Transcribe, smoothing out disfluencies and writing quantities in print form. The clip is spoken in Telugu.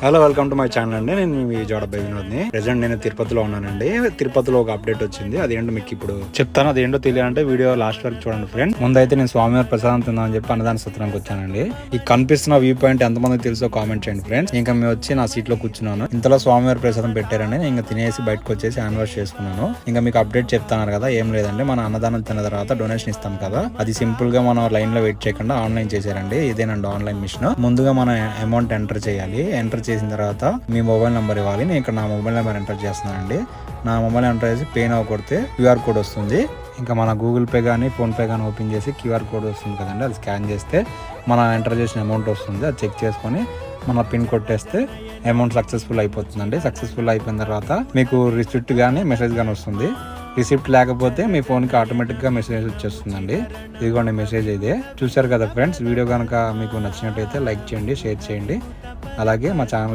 Hello, welcome to my channel అండి. నేను మీ జోడబ్బాయి వినోద్ని. ప్రెసెంట్ నేను తిరుపతిలో ఉన్నానండి. తిరుపతిలో ఒక అప్డేట్ వచ్చింది. అదేంటో మీకు ఇప్పుడు చెప్తాను. అదేంటో తెలియాలంటే వీడియో లాస్ట్ వరకు చూడండి ఫ్రెండ్స్. ముందైతే నేను స్వామివారి ప్రసాదం తిందామని చెప్పి అన్నదాన సత్రానికి వచ్చానండి. ఈ కనిపిస్తున్న వ్యూ పాయింట్ ఎంతమందికి తెలుసో కామెంట్ చేయండి ఫ్రెండ్స్. ఇంకా మేము వచ్చి నా సీట్ లో కూర్చున్నాను. ఇంతలో స్వామివారి ప్రసాదం పెట్టారండి. నేను ఇంకా తినేసి బయటకు వచ్చేసి హ్యాండ్ వాష్ చేసుకున్నాను. ఇంకా మీకు అప్డేట్ చెప్తాను కదా, ఏం లేదండి, మన అన్నదానం తిన్న తర్వాత డొనేషన్ ఇస్తాం కదా, అది సింపుల్ గా మనం లైన్ లో వెయిట్ చేయకుండా ఆన్లైన్ చేశారండి. ఇదేనండి ఆన్లైన్ మిషన్. ముందుగా మనం అమౌంట్ ఎంటర్ చేయాలి. ఎంటర్ చేసిన తర్వాత మీ మొబైల్ నెంబర్ ఇవ్వాలి. నేను ఇక్కడ నా మొబైల్ నెంబర్ ఎంటర్ చేస్తున్నానండి. నా మొబైల్ ఎంటర్ చేసి పే నౌ కొడితే క్యూఆర్ కోడ్ వస్తుంది. ఇంకా మన గూగుల్ పే కానీ ఫోన్ పే కానీ ఓపెన్ చేసి క్యూఆర్ కోడ్ వస్తుంది కదండి, అది స్కాన్ చేస్తే మనం ఎంటర్ చేసిన అమౌంట్ వస్తుంది. అది చెక్ చేసుకొని మన పిన్ కొట్టేస్తే అమౌంట్ సక్సెస్ఫుల్ అయిపోతుందండి. సక్సెస్ఫుల్ అయిపోయిన తర్వాత మీకు రిసిప్ట్ కానీ మెసేజ్ కానీ వస్తుంది. రిసిప్ట్ లేకపోతే మీ ఫోన్కి ఆటోమేటిక్గా మెసేజ్ వచ్చేస్తుందండి. ఇదిగోండి మెసేజ్ ఇదే. చూశారు కదా ఫ్రెండ్స్. వీడియో కనుక మీకు నచ్చినట్టయితే లైక్ చేయండి, షేర్ చేయండి. అలాగే మా ఛానల్